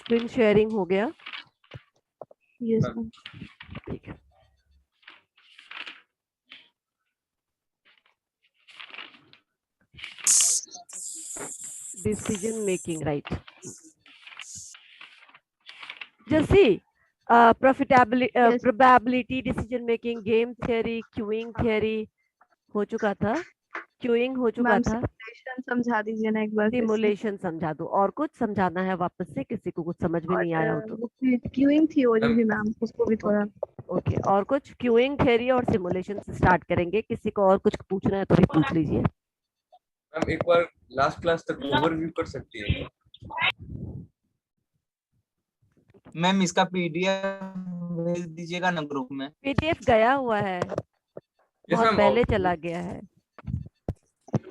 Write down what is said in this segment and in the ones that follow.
Screen sharing हो गया? Yes ma'am. ठीक है। Decision making, right? Just see, Yes. probability decision making, game theory, queuing theory हो चुका था, queuing हो चुका मैम था, सिमुलेशन समझा दीजिए ना एक बार फिर से। सिमुलेशन समझा दो। और कुछ समझाना है वापस से, किसी को कुछ समझ में नहीं आया हो तो? क्यूइंग थ्योरी भी मैम, उसको भी थोड़ा। ओके, और कुछ? क्यूइंग थ्योरी और सिमुलेशन से स्टार्ट करेंगे। किसी को और कुछ पूछना है तो भी पूछ लीजिए। मैम एक बार लास्ट क्लास तक ओवरव्यू कर सकती है? मैम इसका पीडीएफ भेज दीजिएगा ना ग्रुप में। पीडीएफ गया हुआ है, बहुत मैम। पहले चला गया है।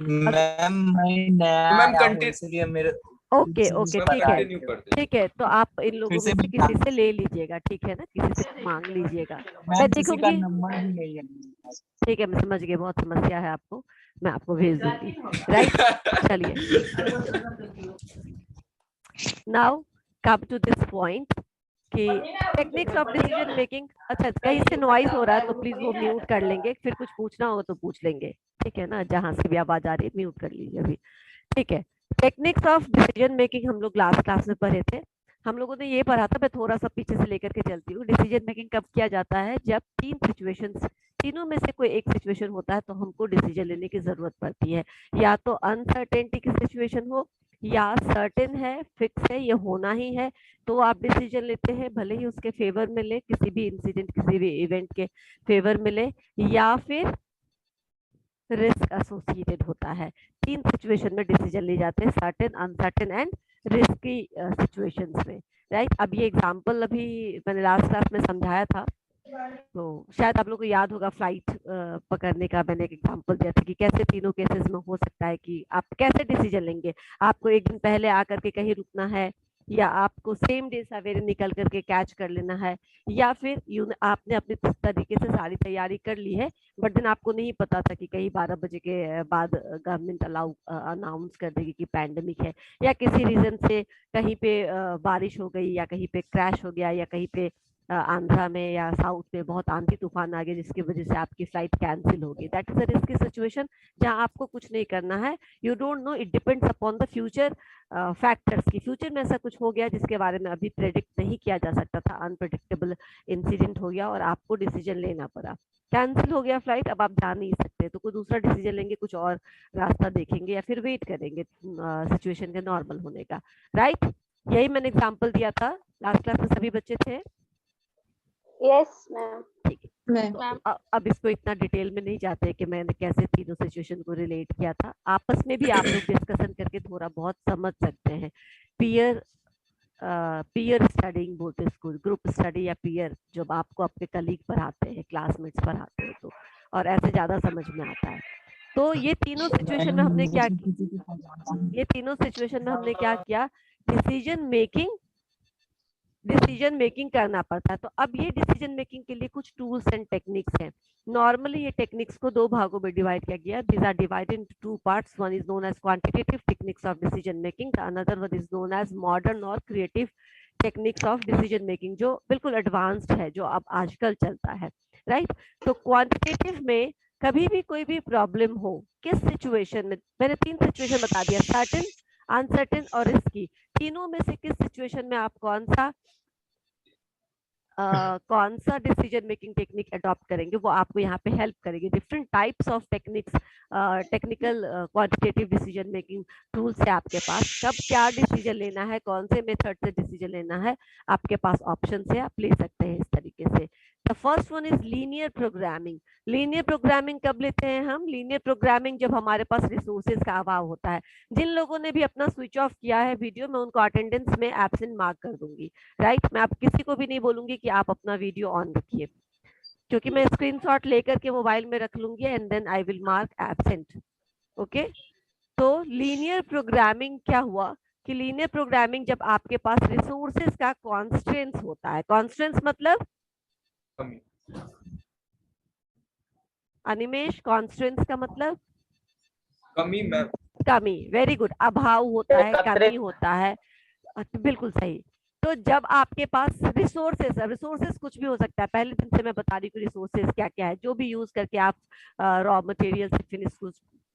मैम मैं नया मैम आया हूँ, कंटिन्यू। इसलिए मेरे ओके ओके, ठीक है कंटिन्यू कर दीजिए। ठीक है। तो आप इन लोगों फिर में से से किसी से ले लीजिएगा, ठीक है ना? किसी से मांग लीजिएगा, मैं मैम किसी का देखूंगी। नंबर भी नहीं है। ठीक है, मैं समझ गई, बहुत समस्या है आपको, मैं आपको भेज दूंगी। राइट, चलिए। Now come to this point कि टेक्निक्स ऑफ डिसीजन मेकिंग। अच्छा, कहीं से नॉइज हो रहा है तो प्लीज वो म्यूट कर लेंगे, फिर कुछ पूछना होगा तो पूछ लेंगे, ठीक है ना? जहां से भी आवाज आ रही है म्यूट कर लीजिए अभी, ठीक है? टेक्निक्स ऑफ डिसीजन मेकिंग हम लोग लास्ट क्लास में पढ़े थे। हम लोगों ने ये पढ़ा था, मैं थोड़ा सा पीछे से लेकर के चलती हूँ। डिसीजन मेकिंग कब किया जाता है? जब तीन सिचुएशंस, तीनों में से कोई एक सिचुएशन होता है तो हमको डिसीजन लेने की जरूरत पड़ती है। या तो अनसर्टेनिटी की सिचुएशन हो, या सर्टेन है, फिक्स है, ये होना ही है, तो आप डिसीजन लेते हैं, भले ही उसके फेवर में ले, किसी भी इंसिडेंट, किसी भी इवेंट के फेवर में ले। या फिर रिस्क एसोसिएटेड होता है। तीन सिचुएशन में डिसीजन ले जाते हैं, certain, uncertain and risky situations में। राइट, अब ये एग्जांपल अभी मैंने लास्ट क्लास में समझाया था, तो शायद आप लोग को याद होगा। फ्लाइट पकड़ने का मैंने एक एग्जांपल दिया था कि कैसे तीनों केसेस में हो सकता है कि आप कैसे डिसीजन लेंगे। आपको एक दिन पहले आकर के कहीं रुकना है, या आपको सेम डे सवेरे निकल करके कैच कर लेना है, या फिर आपने अपने तरीके से सारी तैयारी कर ली है, बट देन आपको नहीं पता था कि कहीं 12 बजे के बाद गवर्नमेंट अनाउंस कर देगी कि पैंडेमिक है, या किसी रीजन से कहीं पे बारिश हो गई, या कहीं पे क्रैश हो गया, या कहीं पे आंध्रा में या साउथ में बहुत आंधी तूफान आ गया जिसकी वजह से आपकी फ्लाइट कैंसिल हो गई। That is a risky situation जहां आपको कुछ नहीं करना है। You don't know, it depends upon the future factors की। फ्यूचर में ऐसा कुछ हो गया जिसके बारे में अभी प्रेडिक्ट नहीं किया जा सकता था, अनप्रेडिक्टेबल इंसिडेंट हो गया और आपको डिसीजन लेना पड़ा, कैंसिल हो गया फ्लाइट, अब आप जा नहीं सकते, तो कोई दूसरा डिसीजन लेंगे, कुछ और रास्ता देखेंगे, या फिर वेट करेंगे सिचुएशन के नॉर्मल होने का। राइट, यही मैंने एग्जांपल दिया था लास्ट क्लास में, सभी बच्चे थे? Yes ma'am. ठीक है, तो अब इसको इतना डिटेल में नहीं जाते कि मैंने कैसे तीनों सिचुएशन को रिलेट किया था। आपस में भी आप लोग डिस्कशन करके थोड़ा बहुत समझ सकते हैं। पीयर पीयर स्टडीइंग बोलते हैं इसको, ग्रुप स्टडी या पीयर, जब आपको आपके कलीग पढ़ाते हैं, क्लासमेट्स पढ़ाते हैं, तो और ऐसे ज्यादा समझ में आता है। तो ये तीनों सिचुएशन में हमने क्या किया? ये तीनों सिचुएशन में हमने क्या किया? डिसीजन मेकिंग करना पड़ता है। तो अब ये डिसीजन मेकिंग के लिए कुछ टूल्स एंड टेक्निक्स हैं। नॉर्मली ये टेक्निक्स को दो भागों में डिवाइड किया गया। These are divided into two parts. One is known as quantitative techniques of decision making, another one is known as modern और creative techniques of decision making, जो बिल्कुल एडवांस्ड है, जो अब आजकल चलता है। राइट, तो क्वांटिटेटिव में कभी भी कोई भी प्रॉब्लम हो, किस सिचुएशन में, मैंने तीन सिचुएशन बता दिया, सर्टेन, अनसर्टेन और रिस्की। तीनों में से किस सिचुएशन में आप कौन सा डिसीजन मेकिंग टेक्निक अडॉप्ट करेंगे, वो आपको यहाँ पे हेल्प करेगी। Different types of techniques, technical quantitative decision making tools है आपके पास। कब क्या डिसीजन लेना है, कौन से मेथड से डिसीजन लेना है, आपके पास ऑप्शन है, आप ले सकते हैं इस तरीके से। The first one is linear programming. Linear programming कब लेते हैं हम? लीनियर प्रोग्रामिंग जब हमारे पास रिसोर्सेज का अभाव होता है। जिन लोगों ने भी अपना स्विच ऑफ किया है वीडियो, मैं उनको अटेंडेंस में एब्सेंट मार्क कर दूंगी। राइट, मैं आप किसी को भी नहीं बोलूंगी कि आप अपना वीडियो ऑन रखिए, क्योंकि मैं स्क्रीनशॉट लेकर के मोबाइल में रख लूंगी and then I will mark absent. Okay, तो लीनियर प्रोग्रामिंग क्या हुआ कि लीनियर प्रोग्रामिंग जब आपके पास रिसोर्सेज का कॉन्स्ट्रेंट्स होता है। कॉन्स्ट्रेंट्स मतलब अनिमेश, कॉन्स्ट्रेंट्स का मतलब कमी मैम। कमी, वेरी गुड। अभाव होता है, कमी होता है, बिल्कुल सही। तो जब आपके पास रिसोर्सेस कुछ भी हो सकता है, पहले दिन से मैं बता रही हूँ रिसोर्सेस क्या क्या है, जो भी यूज करके आप रॉ मटेरियल से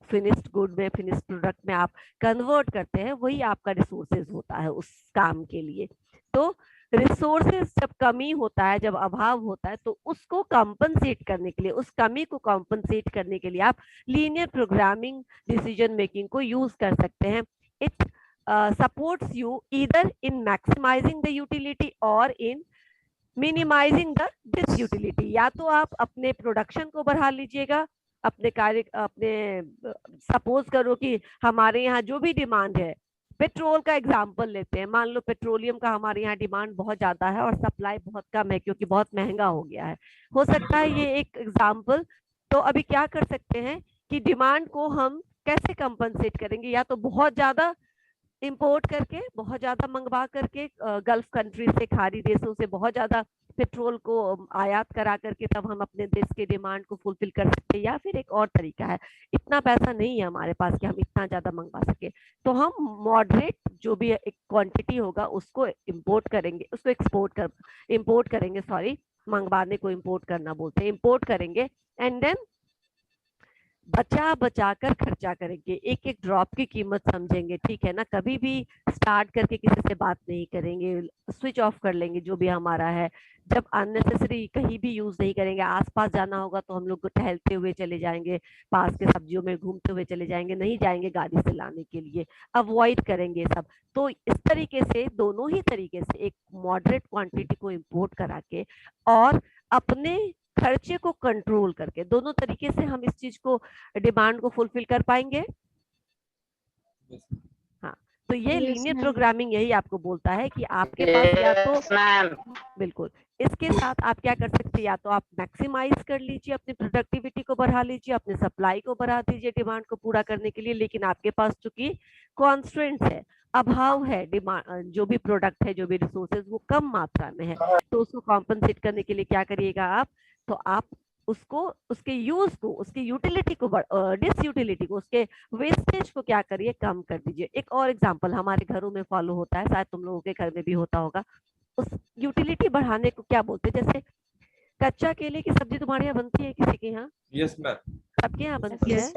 फिनिश्ड गुड में, फिनिश्ड प्रोडक्ट में आप कन्वर्ट करते हैं, वही आपका रिसोर्सेज होता है उस काम के लिए। तो रिसोर्सेज जब कमी होता है, जब अभाव होता है, तो उसको कॉम्पनसेट करने के लिए, उस कमी को कॉम्पनसेट करने के लिए आप लीनियर प्रोग्रामिंग डिसीजन मेकिंग को यूज कर सकते हैं। It supports you either in maximizing the utility or in minimizing the disutility। या तो आप अपने प्रोडक्शन को बढ़ा लीजिएगा, अपने सपोज करो कि हमारे यहाँ जो भी डिमांड है, पेट्रोल का एग्जांपल लेते हैं, मान लो पेट्रोलियम का हमारे यहाँ डिमांड बहुत ज्यादा है और सप्लाई बहुत कम है क्योंकि बहुत महंगा हो गया है, हो सकता है ये एक एग्जांपल। तो अभी क्या कर सकते हैं कि डिमांड को हम कैसे कंपनसेट करेंगे, या तो बहुत ज्यादा इंपोर्ट करके, बहुत ज्यादा मंगवा करके, गल्फ कंट्री से, खाड़ी देशों से बहुत ज्यादा पेट्रोल को आयात करा करके तब हम अपने देश के डिमांड को फुलफिल कर सकते हैं। या फिर एक और तरीका है, इतना पैसा नहीं है हमारे पास कि हम इतना ज्यादा मंगवा सके, तो हम मॉडरेट जो भी एक क्वांटिटी होगा उसको इंपोर्ट करेंगे, उसको इंपोर्ट करेंगे, सॉरी, मंगवाने को इंपोर्ट करना बोलते हैं, इंपोर्ट करेंगे, एंड देन बचा बचा कर खर्चा करेंगे, एक एक ड्रॉप की कीमत समझेंगे, ठीक है ना। कभी भी स्टार्ट करके किसी से बात नहीं करेंगे, स्विच ऑफ कर लेंगे जो भी हमारा है। जब अननेसेसरी कहीं भी यूज नहीं करेंगे, आसपास जाना होगा तो हम लोग टहलते हुए चले जाएंगे, पास के सब्जियों में घूमते हुए चले जाएंगे, नहीं जाएंगे गाड़ी से लाने के लिए, अवॉइड करेंगे सब। तो इस तरीके से, दोनों ही तरीके से, एक मॉडरेट क्वांटिटी को इंपोर्ट करा के और अपने खर्चे को कंट्रोल करके, दोनों तरीके से हम इस चीज को, डिमांड को फुलफिल कर पाएंगे। हाँ, तो ये Yes, लीनियर ma'am. प्रोग्रामिंग यही आपको बोलता है कि आपके पास या तो, बिल्कुल, इसके साथ आप क्या कर सकते हैं, या तो आप मैक्सिमाइज कर लीजिए, अपनी प्रोडक्टिविटी को बढ़ा लीजिए, अपने सप्लाई को बढ़ा दीजिए डिमांड को पूरा करने के लिए, लेकिन आपके पास चूंकि कॉन्स्ट्रेंट्स है, अभाव है, डिमांड, जो भी प्रोडक्ट है, जो भी रिसोर्सेज वो कम मात्रा में है, तो उसको कॉम्पनसेट करने के लिए क्या करिएगा आप, तो आप उसको, उसके यूज को, उसकी यूटिलिटी को, डिसयूटिलिटी को, उसके वेस्टेज को क्या करिए, कम कर दीजिए। एक और एग्जांपल हमारे घरों में फॉलो होता है, शायद तुम लोगों के घर में भी होता होगा, उस यूटिलिटी बढ़ाने को क्या बोलते हैं, जैसे कच्चा केले की सब्जी तुम्हारे यहाँ बनती है किसी के यहाँ? Yes ma'am. सबके यहाँ बनती है,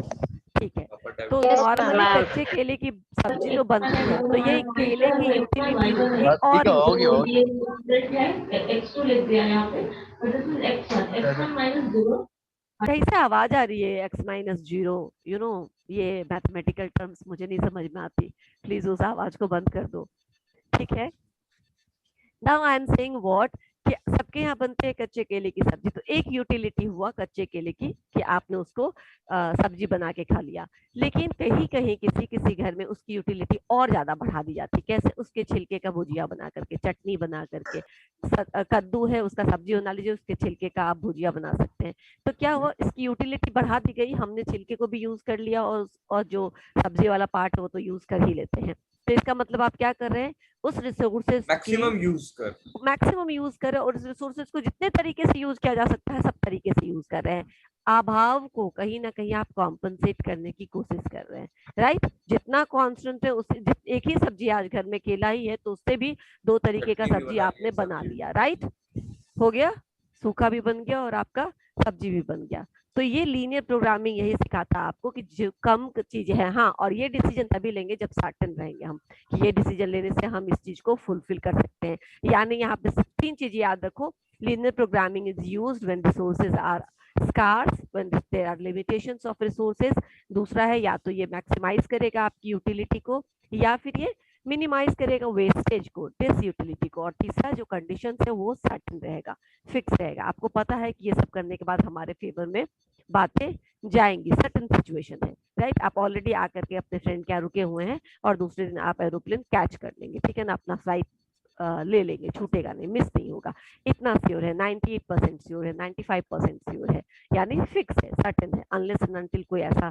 ठीक है। तो Yes, नॉर्मली ma'am. कच्चे केले की सब्जी तो बनती है, तो ये केले की यूटिलिटी एक और x2 लिख दिया यहाँ पे, but this is x1, x1 minus 0. कैसे आवाज आ रही है, x-0, यू नो, ये मैथमेटिकल टर्म्स मुझे नहीं समझ में आती, प्लीज उस आवाज को बंद कर दो, ठीक है। Now I am saying what, कि सबके यहाँ बनते हैं कच्चे केले की सब्जी, तो एक यूटिलिटी हुआ कच्चे केले की कि आपने उसको सब्जी बना के खा लिया। लेकिन कहीं कहीं किसी घर में उसकी यूटिलिटी और ज्यादा बढ़ा दी जाती, कैसे, उसके छिलके का भुजिया बना करके, चटनी बना करके, कद्दू है उसका सब्जी बना लीजिए, उसके छिलके का आप भुजिया बना सकते हैं। तो क्या हुआ, इसकी यूटिलिटी बढ़ा दी गई, हमने छिलके को भी यूज कर लिया और जो सब्जी वाला पार्ट है वो तो यूज कर ही लेते हैं। तो इसका मतलब आप क्या कर रहे हैं, उस रिसोर्सेज मैक्सिमम यूज कर और उस रिसोर्सेज को जितने तरीके से यूज किया जा सकता है सब तरीके से यूज कर रहे हैं। अभाव को कहीं ना कहीं आप कॉम्पनसेट करने की कोशिश कर रहे हैं, राइट। जितना कॉन्स्टेंट है उससे, एक ही सब्जी आज घर में केला ही है तो उससे भी दो तरीके का चटनी भी सब्जी बना आपने लिया, बना सब्जी। लिया, राइट, हो गया, सूखा भी बन गया और आपका सब्जी भी बन गया। तो ये लीनियर प्रोग्रामिंग यही सिखाता है आपको कि जो कम चीजें हैं, हाँ, और ये डिसीजन तभी लेंगे जब सर्टेन रहेंगे हम कि ये डिसीजन लेने से हम इस चीज को फुलफिल कर सकते हैं। यानी यहाँ पे 3 चीजें याद रखो, linear programming is used when resources are scarce, when there are limitations of resources। दूसरा है, या तो ये मैक्सिमाइज करेगा आपकी यूटिलिटी को, या फिर ये मिनिमाइज करेगा वेस्टेज को, डिस यूटिलिटी को, और तीसरा जो कंडीशन है वो सर्टेन रहेगा, फिक्स रहेगा। आपको पता है कि ये सब करने के बाद हमारे फेवर में बातें जाएंगी, सर्टेन सिचुएशन है, राइट। आप ऑलरेडी आकर के अपने फ्रेंड के यहाँ रुके हुए हैं और दूसरे दिन आप एरोप्लेन कैच कर लेंगे, ठीक है ना, अपना फ्लाइट ले लेंगे, छूटेगा नहीं, मिस नहीं होगा, इतना श्योर है, 98% श्योर है, 95% श्योर है, यानी फिक्स है, सर्टेन है, अनलेस एंड अनटिल कोई ऐसा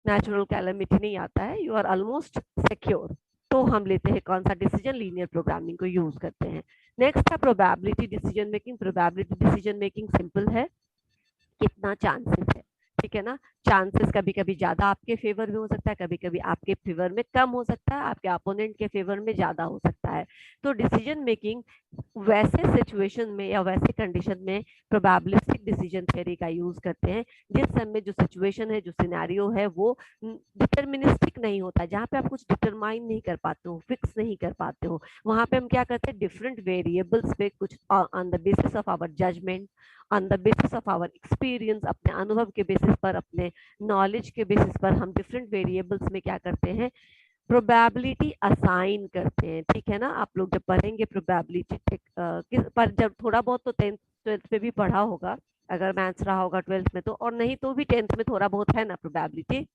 नेचुरल कैलेमिटी नहीं आता है, यू आर ऑलमोस्ट सिक्योर। तो हम लेते हैं कौन सा डिसीजन, लीनियर प्रोग्रामिंग को यूज करते हैं। नेक्स्ट है probability decision making. Probability decision making simple है, कितना चांसेस है, ठीक है ना। चांसेस कभी कभी ज्यादा आपके फेवर में हो सकता है, कभी कभी आपके फेवर में कम हो सकता है, आपके अपोनेंट के फेवर में ज्यादा हो सकता है। तो डिसीजन मेकिंग वैसे सिचुएशन में या वैसे कंडीशन में प्रोबेबिलिस्टिक डिसीजन थ्योरी का यूज करते हैं जिस समय जो सिचुएशन है, जो सिनेरियो है, वो डिटर्मिनिस्टिक नहीं होता, जहाँ पे आप कुछ डिटरमाइन नहीं कर पाते हो, फिक्स नहीं कर पाते हो। वहां पे हम क्या करते हैं, डिफरेंट वेरिएबल्स पे कुछ on the basis of our judgement, on the basis of our experience, अपने अनुभव के बेसिस पर, अपने नॉलेज के बेसिस पर हम डिफरेंट वेरिएबल्स में क्या करते हैं, प्रोबेबिलिटी असाइन करते हैं। ठीक है ना। आप लोग जब पढ़ेंगे प्रोबेबिलिटी पर, जब थोड़ा बहुत तो 10th 12th में भी पढ़ा होगा, अगर मैथ्स रहा होगा 12th में तो, और नहीं तो भी 10th में थोड़ा बहुत है ना प्रोबेबिलिटी।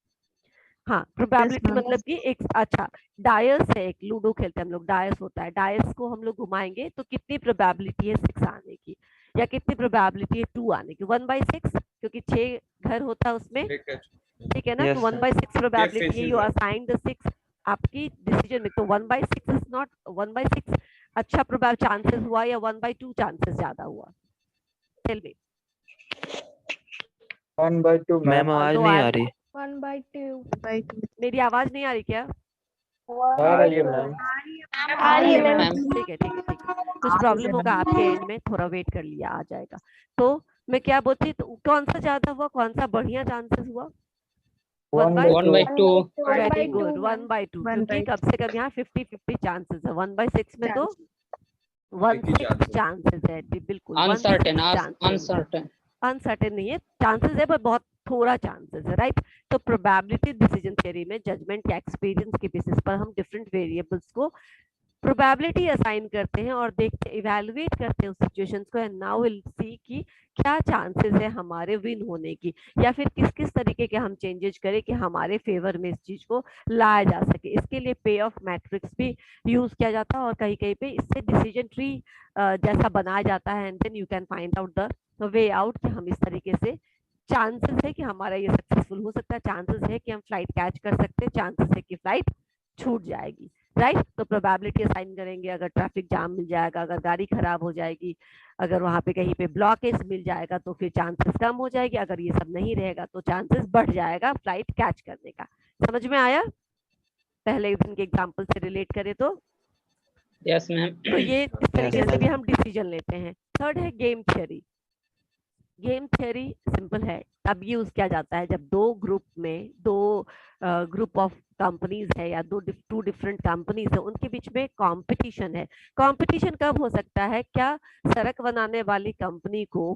हाँ, प्रोबेबिलिटी ma'am. मतलब कि एक अच्छा डायस है, एक लूडो खेलते हैं हम लोग, डायस होता है, डायस को हम लोग घुमाएंगे तो कितनी प्रोबेबिलिटी है 6 आने की, या कितनी प्रोबेबिलिटी है 2 आने की, 1/6, क्योंकि 6 घर होता है उसमें। ठीक है ना। Yes, तो sir. 1/6 प्रोबेबिलिटी है, faces you are- assign the 6 आपकी डिसीजन में। तो 1/6 इज नॉट 1/6 अच्छा प्रोबेब चांसेस हुआ या 1/2 चांसेस ज्यादा हुआ। Tell me. 1/2 ma'am ma'am. आवाज तो नहीं I- आ रही। 1/2 मेरी आवाज नहीं आ रही क्या? आ रही है मैम। आ रही है मैम। ठीक है ठीक है ठीक है, कुछ प्रॉब्लम होगा आपके एंड में, थोड़ा वेट कर लिया, आ जाएगा। तो मैं क्या बोलती, तो कौन सा ज्यादा हुआ, कौन सा बढ़िया चांसेस हुआ? 1/2। वेरी गुड, 1/2, 1/2 क्योंकि कम से कम यहाँ 50-50 चांसेस है। 1/6 में तो एक ही 1/6 chance है। चांसेस है, बिल्कुल अनसर्टेन 1/6 chances। अनसर्टेन अनसर्टेन नहीं है, चांसेस है पर बहुत थोड़ा चांसेस है, राइट। तो प्रोबेबिलिटी डिसीजन थ्योरी में जजमेंट या एक्सपीरियंस के बेसिस पर हम डिफरेंट वेरिएबल्स को प्रोबेबिलिटी असाइन करते हैं और देखते इवैल्यूएट करते हैं उस सिचुएशंस को, एंड नाउ विल सी कि क्या चांसेस है हमारे विन होने की, या फिर किस किस तरीके के हम चेंजेस करें कि हमारे फेवर में इस चीज को लाया जा सके। इसके लिए पे ऑफ मैट्रिक्स भी यूज किया जाता है, और कहीं कहीं पे इससे डिसीजन ट्री जैसा बनाया जाता है, and then you can find out the way out कि हम इस तरीके से, चांसेस है कि हमारा ये सक्सेसफुल हो सकता है, चांसेस है कि हम फ्लाइट कैच कर सकते हैं, चांसेस है कि फ्लाइट छूट जाएगी, राइट। तो प्रोबेबिलिटी असाइन करेंगे, अगर ट्रैफिक जाम मिल जाएगा, अगर गाड़ी खराब हो जाएगी, अगर वहां पे कहीं पे ब्लॉकेज मिल जाएगा तो फिर चांसेस कम हो जाएगी, अगर ये सब नहीं रहेगा तो चांसेस बढ़ जाएगा फ्लाइट कैच करने का। समझ में आया? पहले दिन के एग्जांपल से रिलेट करें तो यस मैम। तो ये इस तरीके से ma'am. भी हम डिसीजन लेते हैं। थर्ड है game theory. Game theory simple है, तब यूज किया जाता है जब दो ग्रुप में, दो ग्रुप ऑफ कंपनीज है या टू डिफरेंट कंपनीज है, उनके बीच में कंपटीशन है। कंपटीशन कब हो सकता है? क्या सड़क बनाने वाली कंपनी को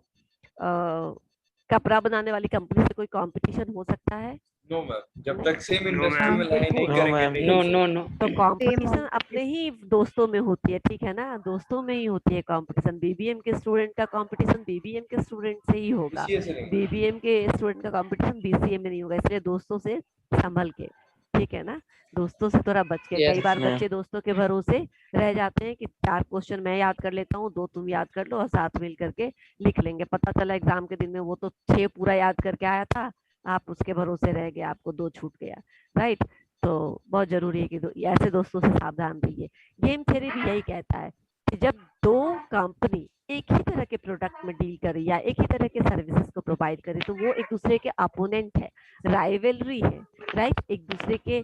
कपड़ा बनाने वाली कंपनी से कोई कंपटीशन हो सकता है? नो मैम, जब तक सेम No, इंडस्ट्री ma'am. में लाइन नहीं No, करेंगे ma'am. नहीं नो हो नो सकता। नो तो कंपटीशन होता अपने ही दोस्तों में होती है, ठीक है ना, दोस्तों में ही होती है कंपटीशन। बीबीएम के स्टूडेंट का कंपटीशन बीबीएम के स्टूडेंट से ही होगा, BCA से नहीं। बीबीएम के स्टूडेंट का कंपटीशन बीसीए में नहीं होगा, इसलिए दोस्तों से संभल के, ठीक है ना, दोस्तों से थोड़ा बच के। Yes, कई बार ma'am. बच्चे दोस्तों के भरोसे रह जाते हैं कि 4 क्वेश्चन मैं याद कर लेता हूँ, 2 तुम याद कर लो और साथ मिल करके लिख लेंगे। पता चला एग्जाम के दिन में वो तो 6 पूरा याद करके आया था, आप उसके भरोसे रह गए, आपको 2 छूट गया, राइट। तो बहुत जरूरी है कि ऐसे दोस्तों से सावधान रहिए। गेम थ्योरी भी यही कहता है कि जब दो कंपनी एक ही तरह के प्रोडक्ट में डील करे या एक ही तरह के सर्विसेज को प्रोवाइड करे तो वो एक दूसरे के अपोनेंट है, राइवलरी है, राइट। एक दूसरे के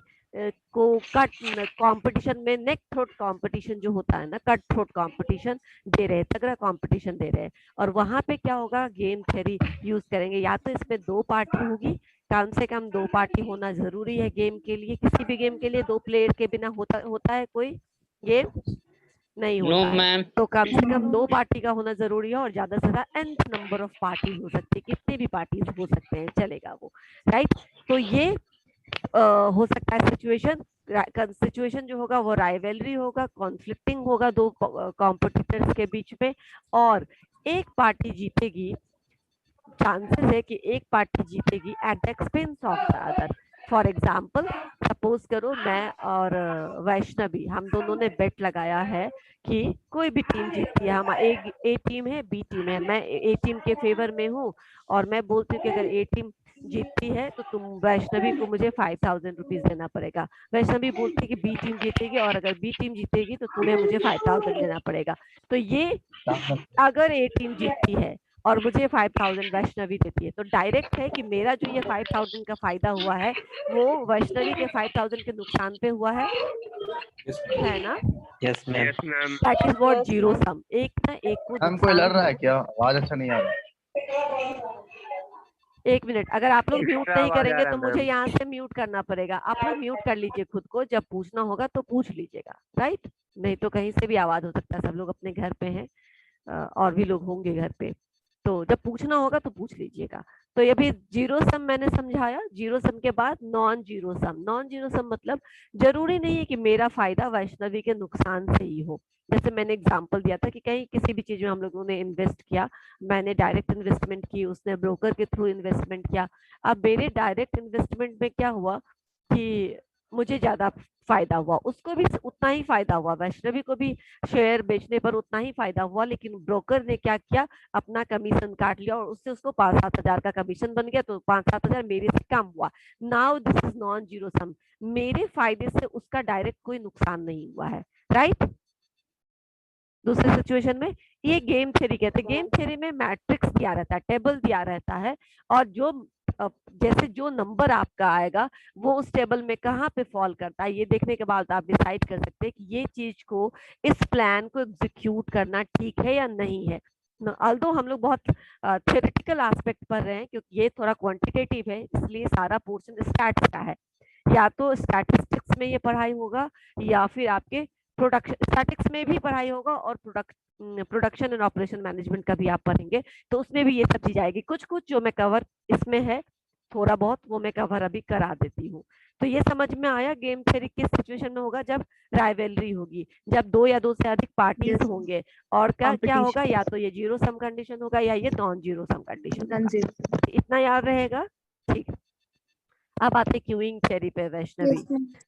को कट कंपटीशन में, नेक थ्रोट कंपटीशन जो होता है ना, कट थ्रोट कंपटीशन दे रहे हैं, तगड़ा कंपटीशन दे रहे हैं। और वहां पे क्या होगा, गेम थ्योरी यूज करेंगे। या तो इसमें 2 पार्टी होगी, कम से कम 2 पार्टी होना जरूरी है गेम के लिए। किसी भी गेम के लिए 2 प्लेयर के बिना होता है कोई गेम? नहीं नो होता है। मैम। तो कम से कम 2 पार्टी का होना जरूरी है, और ज्यादा से ज्यादा nth नंबर ऑफ पार्टी हो सकती है, कितने भी पार्टीज हो सकते हैं, चलेगा वो, राइट। तो ये हो सकता है सिचुएशन जो होगा वो राइवलरी होगा, कॉन्फ्लिक्टिंग होगा 2 कॉम्पिटिटर्स के बीच में, और एक पार्टी जीतेगी, चांसेस है कि एक पार्टी जीतेगी at the expense of the other. For example, suppose करो मैं और वैष्णवी, हम दोनों ने बेट लगाया है कि कोई भी टीम जीतती है, हम एक ए टीम है, बी टीम है, मैं ए टीम के फेवर में हूँ, और मैं बोलती हूँ कि अगर ए टीम जीतती है तो तुम वैष्णवी को मुझे 5000 रुपीज देना पड़ेगा। वैष्णवी बोलती है कि बी टीम जीतेगी, और अगर बी टीम जीतेगी तो तुम्हें मुझे 5000 देना पड़ेगा। तो ये अगर ए टीम जीतती है, और मुझे 5000 वैष्णवी देती है, तो डायरेक्ट है कि मेरा जो ये 5000 का फायदा हुआ है वो वैष्णवी के 5000 के नुकसान पे हुआ है ना? Yes ma'am. That is what zero sum. एक ना एक को मैम कोई लड़ नुकसान रहा है क्या? आवाज अच्छा नहीं आ रहा। एक मिनट, अगर आप लोग म्यूट नहीं करेंगे तो मुझे यहाँ से म्यूट करना पड़ेगा। आप लोग म्यूट कर लीजिए खुद को, जब पूछना होगा तो पूछ लीजिएगा, राइट? नहीं तो कहीं से भी आवाज हो सकता है, सब लोग अपने घर पे हैं, और भी लोग होंगे घर पे, तो जब पूछना होगा तो पूछ लीजिएगा। तो ये भी जीरो सम मैंने समझाया। जीरो सम के बाद non zero sum. Non zero sum मतलब जरूरी नहीं है कि मेरा फायदा वैष्णवी के नुकसान से ही हो। जैसे मैंने एग्जांपल दिया था कि कहीं किसी भी चीज में हम लोगों ने इन्वेस्ट किया, मैंने डायरेक्ट इन्वेस्टमेंट की, उसने ब्रोकर के थ्रू इन्वेस्टमेंट किया। अब मेरे डायरेक्ट इन्वेस्टमेंट में क्या हुआ कि मुझे ज्यादा फायदा हुआ, उसको भी उतना ही फायदा हुआ, वैष्णवी को भी शेयर बेचने पर उतना ही फायदा हुआ, लेकिन ब्रोकर ने क्या किया, अपना कमीशन काट लिया और उससे उसको 5-7 हजार का कमीशन बन गया, तो 5-7 हजार मेरे से कम हुआ। Now this is non zero sum. मेरे फायदे से उसका डायरेक्ट कोई नुकसान नहीं हुआ है, राइट? दूसरे सिचुएशन में ये गेम थ्योरी कहते हैं। गेम थ्योरी में मैट्रिक्स दिया रहता है, टेबल दिया रहता है, और जो जैसे जो नंबर आपका आएगा वो उस टेबल में कहाँ पे फॉल करता है, ये देखने के बाद आप डिसाइड कर सकते हैं कि ये चीज को, इस प्लान को एग्जीक्यूट करना ठीक है या नहीं है। ऑल्दो हम लोग बहुत थ्योरेटिकल एस्पेक्ट पढ़ रहे हैं, क्योंकि ये थोड़ा क्वांटिटेटिव है, इसलिए सारा पोर्शन स्टैट्स का है। या तो स्टैटिस्टिक्स में ये पढ़ाई होगा, या फिर आपके प्रोडक्शन, स्टैटिक्स में भी पढ़ाई होगा, और प्रोडक्शन एंड ऑपरेशन मैनेजमेंट का भी आप पढ़ेंगे, तो उसमें भी ये सब चीज आएगी। कुछ कुछ जो मैं कवर इसमें है थोड़ा बहुत, वो मैं कवर अभी करा देती हूँ। तो ये समझ में आया गेम थ्योरी किस सिचुएशन में होगा, जब राइवलरी होगी, जब 2 या 2 से अधिक पार्टीज होंगे, और क्या होगा, या तो ये जीरो सम कंडीशन होगा या ये नॉन जीरो सम कंडीशन। इतना याद रहेगा, ठीक है? अब आते क्यूइंग थ्योरी पे वैष्णवी।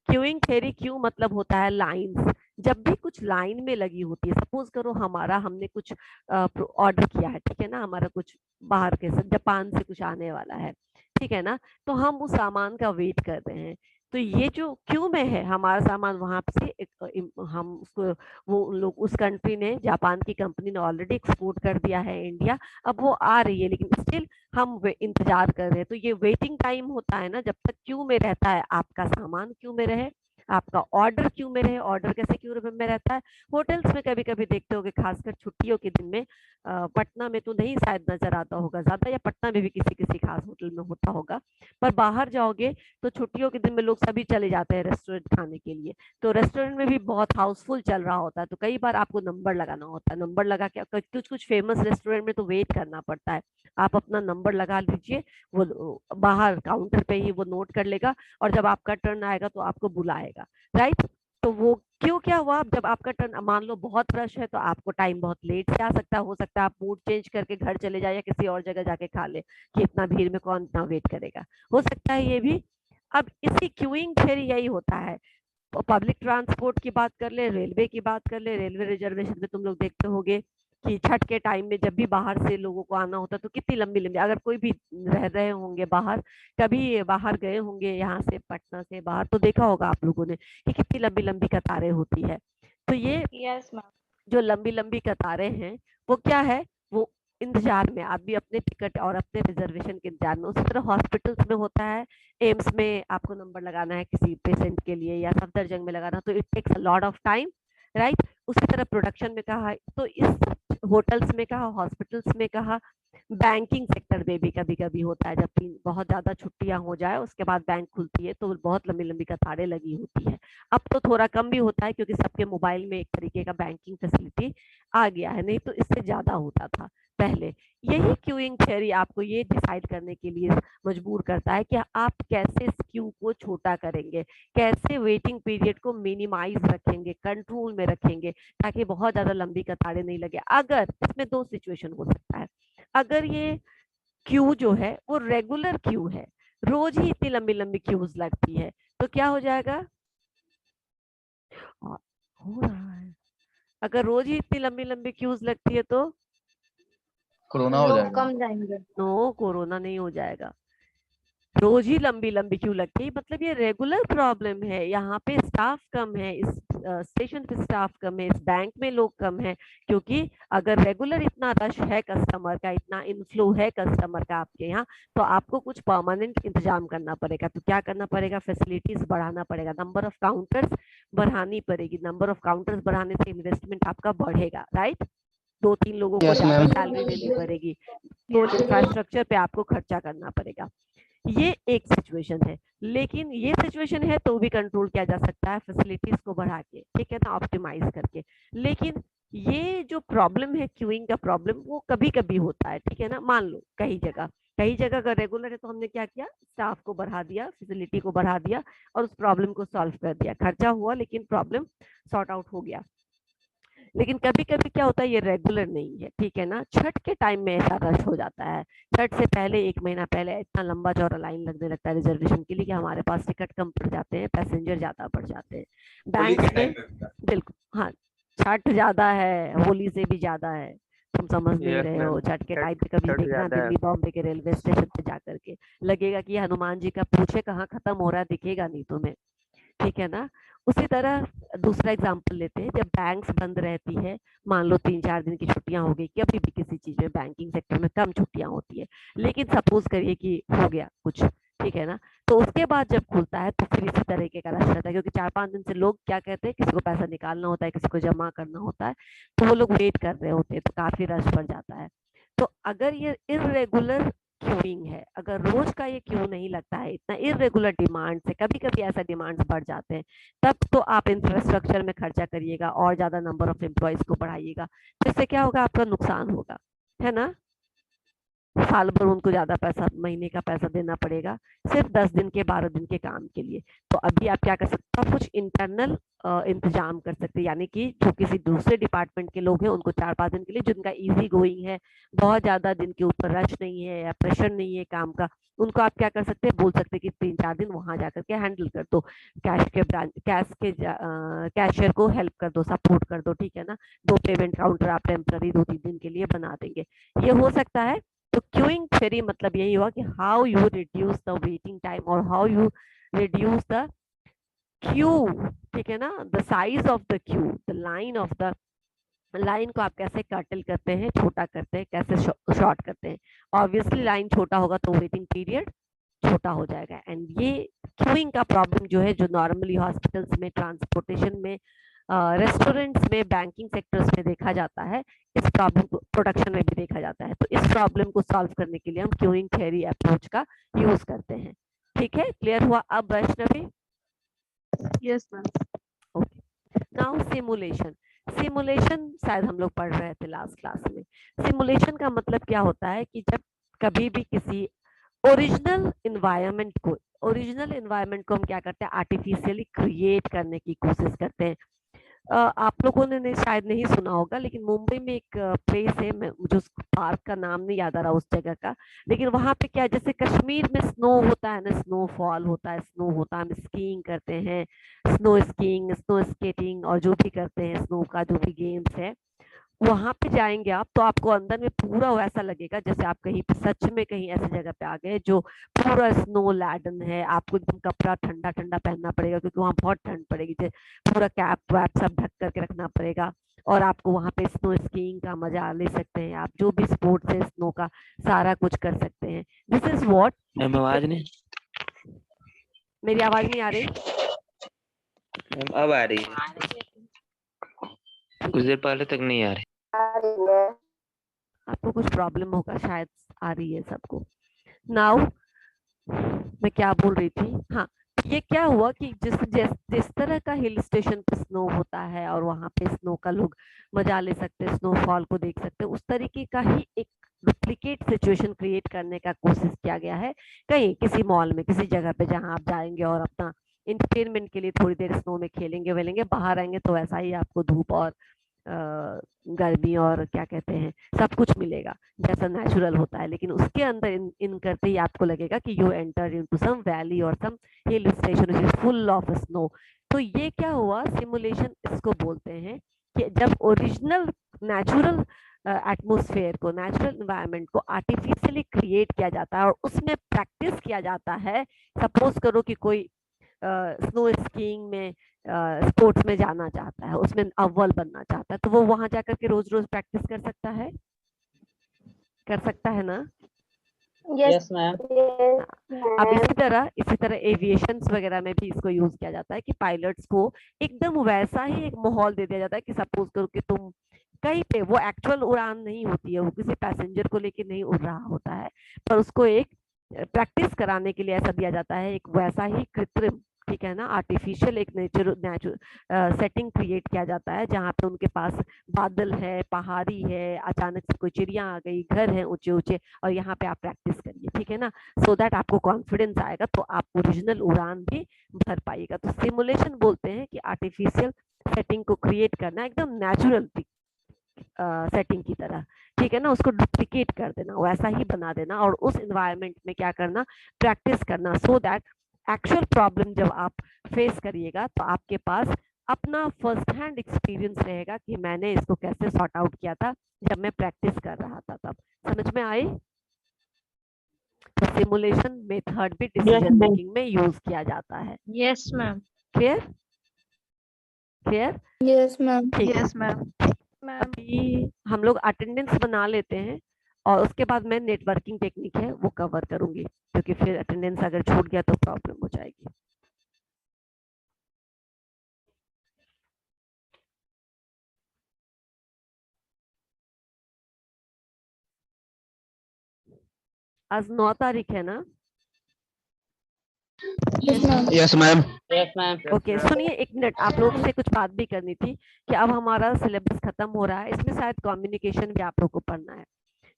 क्यूइंग थ्योरी, क्यू मतलब होता है लाइंस। जब भी कुछ लाइन में लगी होती है, सपोज करो हमने कुछ ऑर्डर किया है, ठीक है ना, हमारा कुछ बाहर के जापान से कुछ आने वाला है, ठीक है ना, तो हम उस सामान का वेट कर रहे हैं, तो ये जो क्यू में है हमारा सामान, वहां से हम उसको, वो उन लोग, उस कंट्री ने, जापान की कंपनी ने ऑलरेडी एक्सपोर्ट कर दिया है इंडिया, अब वो आ रही है, लेकिन स्टिल हम इंतजार कर रहे हैं। तो ये वेटिंग टाइम होता है ना, जब तक क्यू में रहता है, आपका सामान क्यू में रहे, आपका ऑर्डर क्यू में रहे। ऑर्डर कैसे क्यू में रहता है? होटल्स में कभी कभी देखते होगे, खासकर छुट्टियों के दिन में, पटना में तो नहीं शायद नजर आता होगा ज्यादा, या पटना में भी किसी किसी खास होटल में होता होगा, पर बाहर जाओगे तो छुट्टियों के दिन में लोग सभी चले जाते हैं रेस्टोरेंट खाने के लिए, तो रेस्टोरेंट में भी बहुत हाउसफुल चल रहा होता है, तो कई बार आपको नंबर लगाना होता है। नंबर लगा के कुछ कुछ फेमस रेस्टोरेंट में तो वेट करना पड़ता है, आप अपना नंबर लगा लीजिए, वो बाहर काउंटर पे ही वो नोट कर लेगा, और जब आपका टर्न आएगा तो आपको बुलाएगा, राइट? तो वो क्यों क्या हुआ, जब आपका टर्न, मान लो बहुत रश है तो आपको टाइम बहुत लेट से आ सकता है, हो सकता है आप मूड चेंज करके घर चले जाए या किसी और जगह जाके खा ले, कि इतना भीड़ में कौन इतना वेट करेगा, हो सकता है ये भी। अब इसी क्यूइंग थ्योरी यही होता है। पब्लिक ट्रांसपोर्ट की बात कर ले, रेलवे की बात कर ले, रेलवे रिजर्वेशन में तुम लोग देखते होगे कि छठ के टाइम में जब भी बाहर से लोगों को आना होता है तो कितनी लंबी लंबी, अगर कोई भी रह रहे होंगे बाहर, कभी बाहर गए होंगे यहाँ से, पटना से बाहर, तो देखा होगा आप लोगों ने कि कितनी लंबी लंबी कतारें होती है। तो ये जो लंबी लंबी कतारें हैं वो क्या है, वो इंतजार में, आदमी अपने टिकट और अपने रिजर्वेशन के इंतजार में। उसी तरह हॉस्पिटल्स में होता है, एम्स में आपको नंबर लगाना है किसी पेशेंट के लिए, या सफदरजंग में लगाना, तो it takes a lot of time, right? उसी तरह प्रोडक्शन में कहा, तो इस होटल्स में कहा, हॉस्पिटल्स में कहा, बैंकिंग सेक्टर में भी कभी कभी होता है, जब बहुत ज्यादा छुट्टियां हो जाए उसके बाद बैंक खुलती है तो बहुत लंबी लंबी कतारें लगी होती है। अब तो थोड़ा कम भी होता है, क्योंकि सबके मोबाइल में एक तरीके का बैंकिंग फैसिलिटी आ गया है, नहीं तो इससे ज्यादा होता था पहले। यही क्यूइंग थ्योरी आपको ये डिसाइड करने के लिए मजबूर करता है कि आप कैसे इस क्यू को छोटा करेंगे, कैसे वेटिंग पीरियड को मिनिमाइज रखेंगे, कंट्रोल में रखेंगे, ताकि बहुत ज्यादा लंबी कतारें नहीं लगे। अगर इसमें 2 सिचुएशन हो सकता है, अगर ये क्यू जो है वो रेगुलर क्यू है, रोज ही इतनी लंबी लंबी क्यूज लगती है, तो क्या हो जाएगा, हो रहा है, अगर रोज ही इतनी लंबी लंबी क्यूज लगती है तो कोरोना हो जाएगा। कम जाएंगे। नो, कोरोना नहीं हो जाएगा। रोज ही लंबी लंबी क्यू लगती है मतलब ये रेगुलर प्रॉब्लम है, यहाँ पे स्टाफ कम है, इस स्टेशन पे स्टाफ कम है, इस बैंक में लोग कम है, क्योंकि अगर रेगुलर इतना रश है कस्टमर का, इतना इनफ्लो है कस्टमर का आपके यहाँ, तो आपको कुछ परमानेंट इंतजाम करना पड़ेगा। तो क्या करना पड़ेगा, फैसिलिटीज बढ़ाना पड़ेगा, नंबर ऑफ काउंटर्स बढ़ानी पड़ेगी। नंबर ऑफ काउंटर्स बढ़ाने से इन्वेस्टमेंट आपका बढ़ेगा, राइट। 2-3 लोगों को Yes, ज्यादा ma'am. सैलरी देनी पड़ेगी, तो इंफ्रास्ट्रक्चर पे आपको खर्चा करना पड़ेगा। ये एक सिचुएशन है, लेकिन ये सिचुएशन है तो भी कंट्रोल किया जा सकता है फैसिलिटीज को बढ़ा के, ठीक है ना, ऑप्टिमाइज करके। लेकिन ये जो प्रॉब्लम है क्यूइंग का प्रॉब्लम, वो कभी कभी होता है, ठीक है ना। मान लो कई जगह अगर रेगुलर है तो हमने क्या किया, स्टाफ को बढ़ा दिया, फैसिलिटी को बढ़ा दिया और उस प्रॉब्लम को सॉल्व कर दिया, खर्चा हुआ लेकिन प्रॉब्लम सॉर्ट आउट हो गया। लेकिन कभी कभी क्या होता है, ये रेगुलर नहीं है, ठीक है ना। छठ के टाइम में ऐसा रश हो जाता है, छठ से पहले 1 महीना पहले इतना लंबा चौड़ा लाइन लगने लगता है रिजर्वेशन के लिए कि हमारे पास टिकट कम पड़ जाते हैं, पैसेंजर ज्यादा बढ़ जाते हैं होली के बैंक्स में। टाइम पे होता है। बिल्कुल हाँ, छठ ज्यादा है, होली से भी ज्यादा है, तुम समझ नहीं Yes, रहे ma'am. हो। छठ के छठ टाइम पे कभी छठ देखना ज्यादा है। दिल्ली बॉम्बे के रेलवे स्टेशन पे जाकर के, लगेगा कि हनुमान जी का पूछे कहाँ खत्म हो रहा है, दिखेगा नहीं तुम्हें, ठीक है ना। उसी तरह दूसरा एग्जांपल लेते हैं, जब बैंक्स बंद रहती है, मान लो 3-4 दिन की छुट्टियां हो गई, कभी भी किसी चीज में बैंकिंग सेक्टर में कम छुट्टियां होती है, लेकिन सपोज करिए कि हो गया कुछ, ठीक है ना, तो उसके बाद जब खुलता है तो फिर इसी तरीके का रश रहता है, क्योंकि 4-5 दिन से लोग क्या कहते हैं, किसी को पैसा निकालना होता है, किसी को जमा करना होता है, तो वो लोग वेट कर रहे होते हैं, तो काफी रश बढ़ जाता है। तो अगर ये इरेगुलर क्यूइंग है, अगर रोज का ये क्यू नहीं लगता है, इतना इरेगुलर डिमांड से, कभी कभी ऐसा डिमांड्स बढ़ जाते हैं, तब तो आप इंफ्रास्ट्रक्चर में खर्चा करिएगा और ज्यादा नंबर ऑफ एम्प्लॉयज को बढ़ाइएगा, तो इससे क्या होगा, आपका नुकसान होगा, है ना। साल भर उनको ज्यादा पैसा, महीने का पैसा देना पड़ेगा सिर्फ 10 दिन के 12 दिन के काम के लिए। तो अभी आप क्या कर सकते हो, आप कुछ इंटरनल इंतजाम कर सकते हैं, यानी कि जो किसी दूसरे डिपार्टमेंट के लोग हैं उनको 4-5 दिन के लिए, जिनका इजी गोइंग है, बहुत ज्यादा दिन के ऊपर रश नहीं है या प्रेशर नहीं है काम का, उनको आप क्या कर सकते हैं, बोल सकते हैं कि 3-4 दिन वहां जाकर के हैंडल कर दो, कैशियर को हेल्प कर दो, सपोर्ट कर दो, ठीक है ना। 2 पेमेंट काउंटर आप टेम्पररी 2-3 दिन के लिए बना देंगे, ये हो सकता है। तो क्यूइंग थ्योरी मतलब यही हुआ कि how you reduce the waiting time और how you reduce the queue, ठीक है ना, the size of the queue, the line of the line को आप कैसे कटल करते हैं, छोटा करते हैं, कैसे शॉर्ट करते हैं। ऑब्वियसली लाइन छोटा होगा तो वेटिंग पीरियड छोटा हो जाएगा। एंड ये क्यूइंग का प्रॉब्लम जो है, जो नॉर्मली हॉस्पिटल्स में, ट्रांसपोर्टेशन में, रेस्टोरेंट्स में, बैंकिंग सेक्टर्स में देखा जाता है, इस प्रॉब्लम को प्रोडक्शन में भी देखा जाता है। तो इस प्रॉब्लम को सॉल्व करने के लिए हम क्यूइंग थ्योरी अप्रोच का यूज करते हैं, ठीक है। क्लियर हुआ अब Vaishnavi? Yes, ma'am. Okay, now simulation. Simulation शायद हम लोग पढ़ रहे थे लास्ट क्लास में। सिमुलेशन का मतलब क्या होता है कि जब कभी भी किसी ओरिजिनल इन्वायरमेंट को हम क्या करते हैं, आर्टिफिशियली क्रिएट करने की कोशिश करते हैं। आप लोगों ने शायद नहीं सुना होगा, लेकिन मुंबई में एक प्लेस है, मुझे उस पार्क का नाम नहीं याद आ रहा उस जगह का, लेकिन वहां पे क्या, जैसे कश्मीर में स्नो होता है ना, स्नोफॉल होता है, स्नो होता है, हम स्कीइंग करते हैं, स्नो स्कीइंग, स्नो स्केटिंग और जो भी करते हैं, स्नो का जो भी गेम्स है, वहां पे जाएंगे आप तो आपको अंदर में पूरा वैसा लगेगा जैसे आप कहीं पे सच में कहीं ऐसी जगह पे आ गए जो पूरा स्नो लैडन है। आपको एकदम कपड़ा ठंडा ठंडा पहनना पड़ेगा, क्योंकि वहां बहुत ठंड पड़ेगी, पूरा कैप वैप सब ढक करके रखना पड़ेगा। और आपको वहां पे स्नो स्कीइंग का मजा ले सकते हैं, आप जो भी स्पोर्ट्स है स्नो का सारा कुछ कर सकते हैं। This is what. मैम आवाज नहीं, मेरी आवाज नहीं आ रही? मैम अब आ रही है, कुछ देर पहले तक नहीं आ रही। आपको कुछ प्रॉब्लम होगा, शायद आ रही है सबको। नाउ मैं क्या बोल रही थी, हाँ, ये क्या हुआ कि जिस तरह का हिल स्टेशन पे स्नो होता है और वहां पे स्नो का लोग मजा ले सकते हैं, स्नोफॉल को देख सकते हैं, उस तरीके का ही एक डुप्लीकेट सिचुएशन क्रिएट करने का कोशिश किया गया है कहीं किसी मॉल में, किसी जगह पे जहां आप जाएंगे और अपना इंटरटेनमेंट के लिए थोड़ी देर स्नो में खेलेंगे वेलेंगे, बाहर आएंगे तो वैसा ही आपको धूप और गर्मी और क्या कहते हैं सब कुछ मिलेगा जैसा नेचुरल होता है। लेकिन उसके अंदर इन करते ही आपको लगेगा कि you enter into some valley और some hill station which is full of snow. तो ये क्या हुआ, सिमुलेशन इसको बोलते हैं कि जब ओरिजिनल नेचुरल एटमॉस्फेयर को, नेचुरल एनवायरनमेंट को आर्टिफिशियली क्रिएट किया जाता है और उसमें प्रैक्टिस किया जाता है। सपोज करो कि कोई स्नो स्कीइंग में स्पोर्ट्स में जाना चाहता है, उसमें अव्वल बनना चाहता है, तो वो वहां जाकर के रोज रोज प्रैक्टिस कर सकता है, कर सकता है ना? Yes ma'am. अब इसी तरह एविएशंस वगैरह में भी इसको यूज किया जाता है कि पायलट्स को एकदम वैसा ही एक माहौल दे दिया जाता है कि सपोज करो कि तुम कहीं पे, वो एक्चुअल उड़ान नहीं होती है, वो किसी पैसेंजर को लेके नहीं उड़ रहा होता है, पर उसको एक प्रैक्टिस कराने के लिए ऐसा दिया जाता है, एक वैसा ही कृत्रिम, ठीक है ना, आर्टिफिशियल एक नेचुरल सेटिंग क्रिएट किया जाता है जहाँ पे उनके पास बादल है, पहाड़ी है, अचानक से कोई चिड़िया आ गई, घर है ऊंचे ऊंचे, और यहाँ पे आप प्रैक्टिस करिए, ठीक है ना, सो दैट आपको कॉन्फिडेंस आएगा, तो आप ओरिजिनल उड़ान भी भर पाइएगा। तो सिमुलेशन बोलते हैं कि आर्टिफिशियल सेटिंग को क्रिएट करना एकदम नेचुरल सेटिंग की तरह, ठीक है ना, उसको डुप्लीकेट कर देना, वैसा ही बना देना, और उस एनवायरनमेंट में क्या करना, प्रैक्टिस करना, सो दैट एक्चुअल प्रॉब्लम जब आप फेस करिएगा तो आपके पास अपना फर्स्ट हैंड एक्सपीरियंस रहेगा कि मैंने इसको कैसे सॉर्ट आउट किया था जब मैं प्रैक्टिस कर रहा था। तब समझ में आई? तो सिमुलेशन मेथड भी डिसीजन मेकिंग में यूज किया जाता है। Yes, ma'am. Clear? Clear? Yes, ma'am. ठीक है। Yes, ma'am. अभी हम लोग अटेंडेंस बना लेते हैं और उसके बाद मैं नेटवर्किंग टेक्निक है वो कवर करूंगी, क्योंकि फिर अटेंडेंस अगर छूट गया तो प्रॉब्लम हो जाएगी। आज 9 तारीख है ना? Yes, ma'am. Yes ma'am. Yes ma'am. Okay, सुनिए एक मिनट, आप लोगों से कुछ बात भी करनी थी कि अब हमारा सिलेबस खत्म हो रहा है, इसमें शायद कम्युनिकेशन भी आप लोगों को पढ़ना है,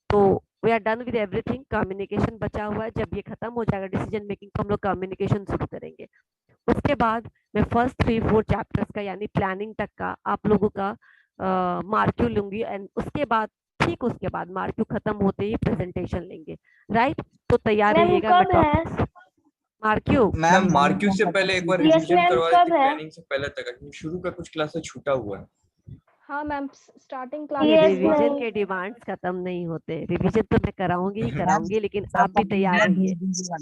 तो we are done with everything, communication बचा हुआ है, जब ये खत्म हो जाएगा डिसीजन मेकिंग तो हम लोग कम्युनिकेशन शुरू करेंगे। उसके बाद मैं फर्स्ट 3-4 चैप्टर्स का यानी प्लानिंग तक का आप लोगों का मार्क्यू लूंगी, एंड उसके बाद ठीक उसके बाद मार्क्यू खत्म होते ही प्रेजेंटेशन लेंगे, राइट? तो तैयार मैम, रहिएगा। कब है? मार्क्यू मैम मार्क्यू से पहले एक बार Yes, रिवीजन ma'am, करवा कब देती, है? प्लानिंग से पहले तक शुरू का कुछ क्लासेस छूटा हुआ है। हाँ मैम, स्टार्टिंग ये क्लास Yes, रिवीजन ma'am. के डिमांड्स खत्म नहीं होते, रिवीजन तो मैं कराऊंगी ही कराऊंगी, लेकिन आप भी तैयार रहिए,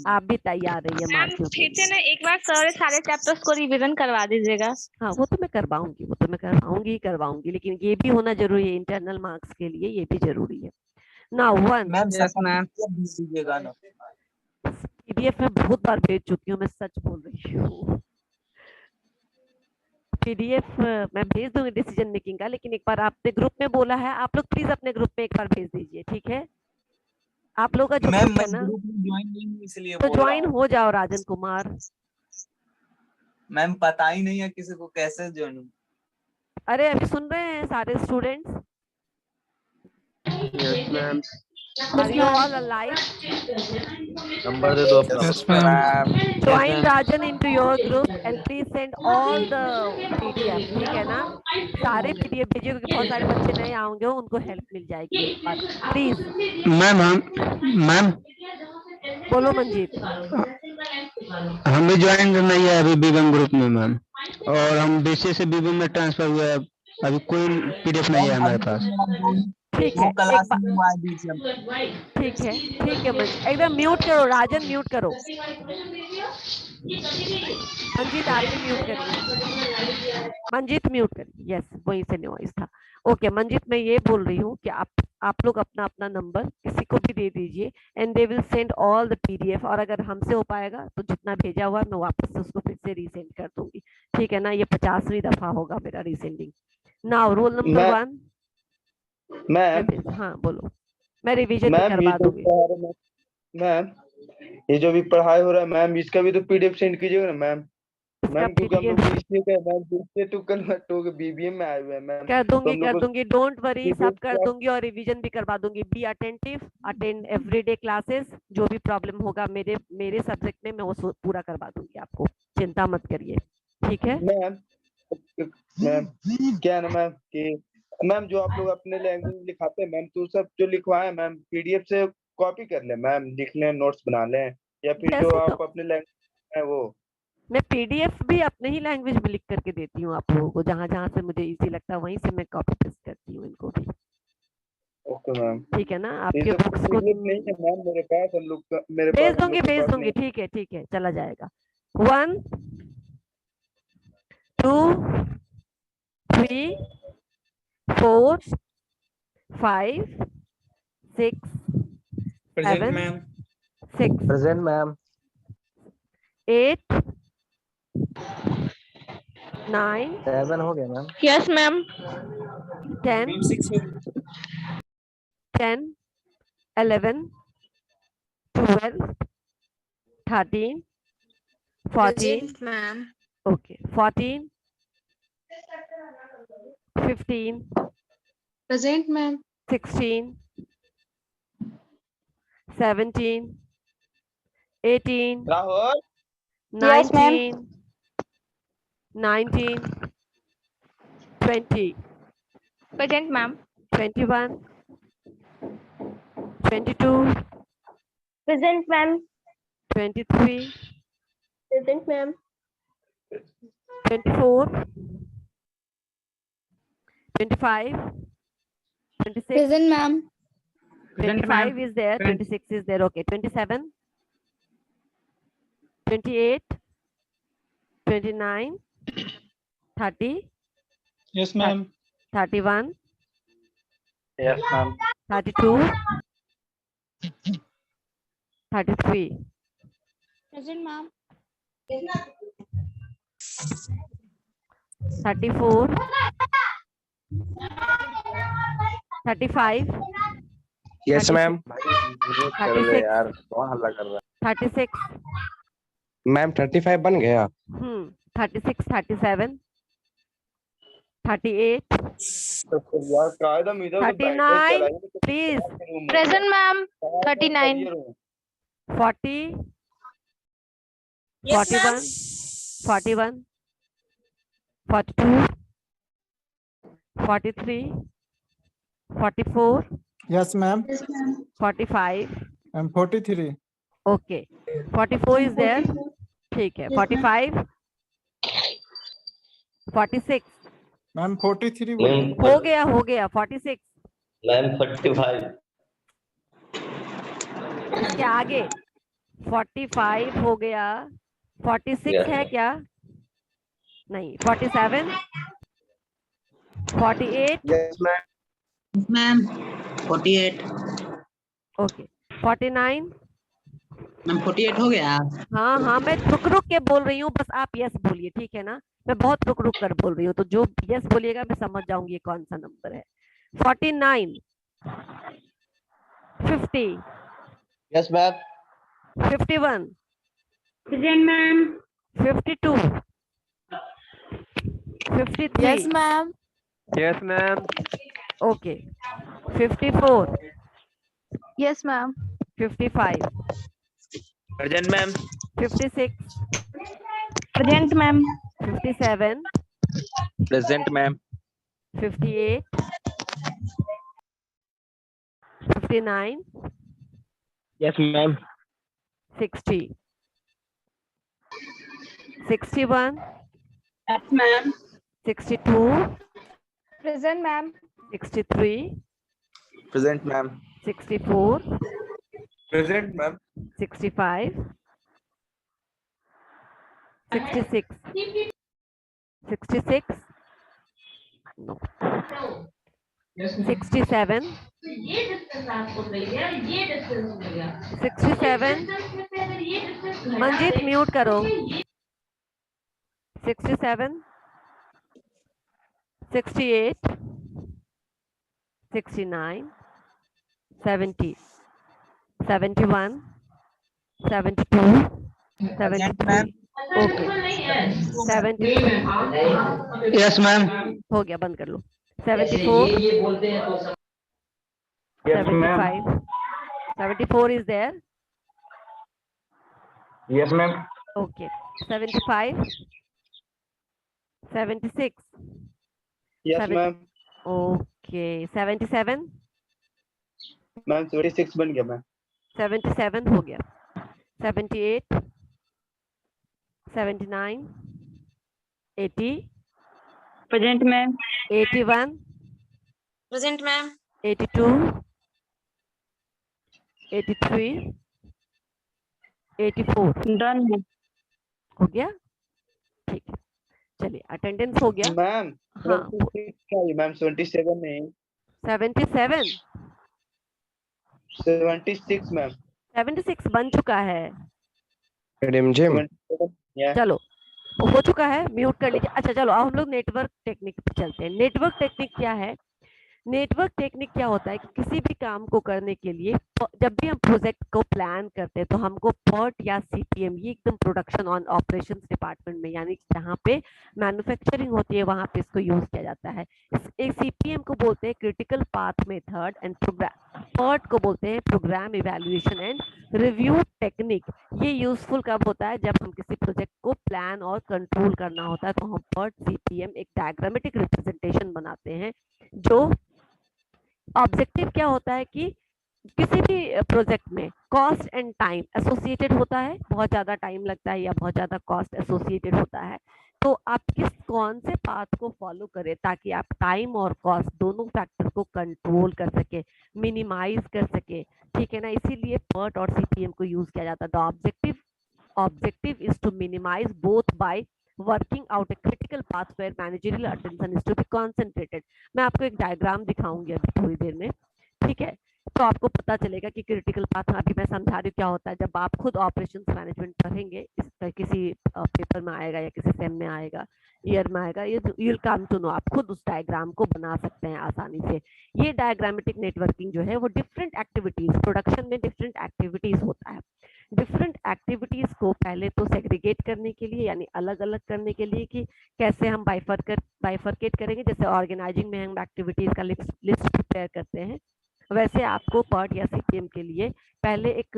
आप भी तैयार रहिए मैम, मार्क्यू के फिर से लिए। ना एक बार सारे चैप्टर्स को रिवीजन करवा दीजिएगा। हाँ वो तो मैं करवाऊंगी, वो तो मैं करवाऊंगी ही करवाऊंगी, लेकिन ये भी होना जरूरी है, इंटरनल मार्क्स के लिए ये भी जरूरी है ना। One ma'am yes ma'am. दीजिएगा ना। पीडीएफ में बहुत बार भेज चुकी हूँ, मैं सच बोल रही हूँ। पीडीएफ मैं भेज दूंगी डिसीजन मेकिंग का, लेकिन एक बार आपने ग्रुप में बोला है, आप लोग प्लीज अपने ग्रुप में एक बार भेज दीजिए, ठीक है? आप लोग का जो मैम ग्रुप मैं है ना, ग्रुप में ज्वाइन नहीं हूँ इसलिए तो बोल रहा ज्वाइन हूँ। हो जाओ राजन कुमार। मैम पता ही नहीं है किसी को कैसे ज्वाइन हूँ। अरे अभी सुन रहे हैं सारे students? Yes ma'am. Are you all alive? Number दे दो अपना। Yes ma'am. Join Rajan into your group and please send all the PDF, ठीक है ना? सारे PDF भेजिए, क्योंकि बहुत सारे बच्चे नए आएंगे, उनको हेल्प मिल जाएगी एक बार, प्लीज। मैम मैम बोलो मंजीत। हम भी ज्वाइन नहीं है अभी बीबीएम ग्रुप में मैम, और हम बीसीए से बीबीएम में ट्रांसफर हुए हैं, अभी कोई पीडीएफ नहीं है हमारे पास। ठीक है, वो एक क्लास बार में आ दीजिए। ठीक है एकदम म्यूट करो राजन, म्यूट करो। मंजीत आप भी म्यूट करिए, मंजीत म्यूट करिए, यस वहीं से नॉइस था। ओके मंजीत, मैं ये बोल रही हूँ कि आप लोग अपना अपना नंबर किसी को भी दे दीजिए and they will send all the PDF, और अगर हमसे हो पाएगा तो जितना भेजा हुआ है मैं वापस से उसको फिर से रीसेंड कर दूंगी, ठीक है ना? ये 50वीं दफा होगा मेरा resending. Now roll number 1 ma'am. हाँ बोलो, मैं रिवीजन भी करवा दूंगी। मैम ये जो भी पढ़ाई हो रहा है मैम, इसका भी तो पीडीएफ सेंड कीजिएगा ना मैम। मैम क्योंकि हम लोग बीसीए का मैम, बीसीए टू कन्वर्ट हो के बीबीएम में आए हुए हैं मैम। कर तो हम लोग दूंगी, डोंट वरी, सब PDF कर दूंगी और रिवीजन भी करवा दूंगी। Be attentive, attend everyday classes, जो भी प्रॉब्लम होगा मेरे सब्जेक्ट में मैं वो पूरा करवा दूंगी आपको, चिंता मत करिए, ठीक है? मैम क्या है ना मैम कि मैम जो आप लोग अपने लैंग्वेज में लिखाते हैं मैम, तो सब जो लिखवाए मैम पीडीएफ से कॉपी कर ले मैम, लिख लें, नोट्स बना लें, या फिर जो आप अपने लैंग्वेज है वो। मैं पीडीएफ भी अपने ही लैंग्वेज में लिख करके देती हूँ आप लोगों को, जहाँ जहाँ से मुझे इजी लगता है वहीं से मैं कॉपी पेस्ट करती हूँ इनको भी। ओके मैम, ठीक है ना? आपके बुक्स को नहीं है मैम मेरे पास, हम लोग मेरे भेज पास दूंगी, ठीक है चला जाएगा। 1 2, 3, 4, 5, 6, Present, 7, ma'am. 6, प्रेजेंट मैम 8, 9, 7 हो गया मैम Yes, ma'am. 10, Ma'am, 6 हो गया. 10, 11, 12, 13, 14, ma'am. okay, 14, 15, Present, ma'am. 16, 17, 18, Rahul 19, 19, 20, Present, ma'am. 21, 22, Present, ma'am. 23, Present, ma'am. 24, 25, 26, Present, ma'am. Present, 25 ma'am. is there, Present. 26 is there, okay, 27, 28, 29, 30, Yes, ma'am. 31, yes ma'am 32, 33, Present, ma'am. 34, 35, yes 36, ma'am कर ले यार बहुत हल्ला कर रहा 36, है मैम 35 बन गया 36, 37, 38, तो फिर यार कायदम इधर तो बैठ 39, please, Present, ma'am. 39. 40, 41, 41, 42, 43, 44, Yes, ma'am. 45, I'm 43. okay, 44 is there, ठीक है, 45, 46, Ma'am, 43 बोल रहे हैं. हो गया 46, मैम 45 इसके आगे 45 हो गया, 46 है क्या? नहीं, 47, 48, yes ma'am ma'am 48. Okay, 49, ma'am 48 हो गया. हाँ हाँ, मैं रुक रुक के बोल रही हूँ, बस आप यस बोलिए, ठीक है ना? मैं बहुत रुक रुक कर बोल रही हूँ, तो जो यस बोलिएगा मैं समझ जाऊंगी ये कौन सा नंबर है. 49, 50, yes ma'am 51, Present, ma'am. 52, 53, Yes, ma'am. Yes ma'am okay, 54, Yes, ma'am. 55, Present, ma'am. 56, Present, ma'am. 57, present ma'am 58, 59, yes ma'am 60, 61, Yes, ma'am. 62, Present, ma'am. 63, present ma'am 64, Present, ma'am. 65, 66, 66, no, 67, ये डिस्टेंस आपको मिल गया, ये डिस्टेंस मिल गया. 67, distance में से अगर ये distance Manjeet mute करो. 67, 68, 69, 70, 71, 72, 73, ओके, 73, यस मैम हो गया, बंद कर लो. 74, ये बोलते हैं तो 75, 74 is there, yes ma'am okay, 75, 76, yes Seven- ma'am okay, 77, ma'am 76 बन गया मैम 77 हो गया, 78, 79, 80, Present, ma'am. 81, Present, ma'am. 82, 83, 84, Done. हो गया, ठीक है. चलिए अटेंडेंस हो गया। मैम हाँ 76 मैम 77 नहीं 77 76 मैम 76 बन चुका है। रिमझिम 77 चलो हो चुका है, म्यूट कर लीजिए। अच्छा चलो अब हम लोग नेटवर्क टेक्निक पे चलते हैं। नेटवर्क टेक्निक क्या है? नेटवर्क टेक्निक क्या होता है कि किसी भी काम को करने के लिए जब भी हम प्रोजेक्ट को प्लान करते हैं तो हमको PERT या CPM, ये एकदम प्रोडक्शन ऑन ऑपरेशंस डिपार्टमेंट में यानी जहाँ पे मैन्युफैक्चरिंग होती है वहां पे इसको यूज किया जाता है। एक CPM को बोलते हैं critical path method and program, PERT को बोलते हैं program evaluation and review technique. ये यूजफुल कब होता है? जब हम किसी प्रोजेक्ट को प्लान और कंट्रोल करना होता है तो हम PERT CPM एक डायग्रामेटिक रिप्रेजेंटेशन बनाते हैं। जो ऑब्जेक्टिव क्या होता है कि किसी भी प्रोजेक्ट में कॉस्ट एंड टाइम एसोसिएटेड होता है, बहुत ज्यादा टाइम लगता है या बहुत ज्यादा कॉस्ट एसोसिएटेड होता है, तो आप कौन से पाथ को फॉलो करें ताकि आप टाइम और कॉस्ट दोनों फैक्टर को कंट्रोल कर सके, मिनिमाइज कर सके, ठीक है ना। इसीलिए PERT और CPM को यूज किया जाता है। The objective is to minimize both by working out a critical path where managerial attention is to be concentrated। मैं आपको एक डायग्राम दिखाऊंगी अभी थोड़ी देर में, ठीक है, तो आपको पता चलेगा कि क्रिटिकल पाथ अभी मैं समझा रही हूँ क्या होता है। जब आप खुद ऑपरेशंस मैनेजमेंट पढ़ेंगे, इस किसी पेपर में आएगा या किसी सेम में आएगा, ईयर में आएगा, ये you'll come to know, आप खुद उस डायग्राम को बना सकते हैं आसानी से। ये डायग्रामेटिक नेटवर्किंग जो है वो डिफरेंट एक्टिविटीज, प्रोडक्शन में डिफरेंट एक्टिविटीज होता है। डिफरेंट एक्टिविटीज को पहले तो सेग्रीगेट करने के लिए यानी अलग अलग करने के लिए कि कैसे हम बाइफरकेट करेंगे, जैसे ऑर्गेनाइजिंग में हम एक्टिविटीज का लिस्ट प्रिपेयर करते हैं, वैसे आपको PERT या CPM के लिए पहले एक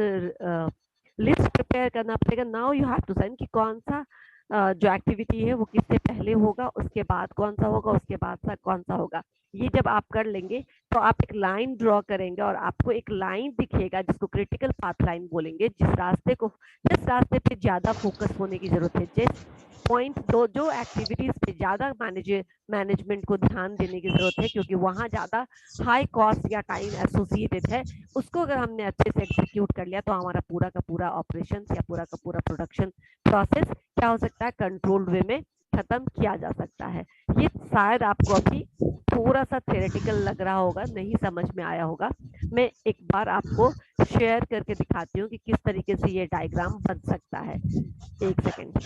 लिस्ट प्रिपेयर करना पड़ेगा। Now you have to sign कि कौन सा जो एक्टिविटी है वो किससे पहले होगा, उसके बाद कौन सा होगा, उसके बाद कौन सा होगा। ये जब आप कर लेंगे तो आप एक लाइन ड्रॉ करेंगे और आपको एक लाइन दिखेगा जिसको क्रिटिकल पाथ लाइन बोलेंगे। जिस रास्ते पे ज्यादा फोकस होने की जरूरत है, जिस पॉइंट जो एक्टिविटीज पे ज्यादा मैनेजमेंट को ध्यान देने की जरूरत है क्योंकि वहां ज्यादा हाई कॉस्ट या टाइम एसोसिएटेड है, उसको अगर हमने अच्छे से एग्जीक्यूट कर लिया तो हमारा पूरा का पूरा ऑपरेशन या पूरा का पूरा प्रोडक्शन प्रोसेस क्या हो सकता है, कंट्रोल्ड वे में खत्म किया जा सकता है। ये शायद आपको अभी थोड़ा सा थ्योरेटिकल लग रहा होगा, नहीं समझ में आया होगा। मैं एक बार आपको शेयर करके दिखाती हूँ कि किस तरीके से ये डायग्राम बन सकता है। एक सेकेंड।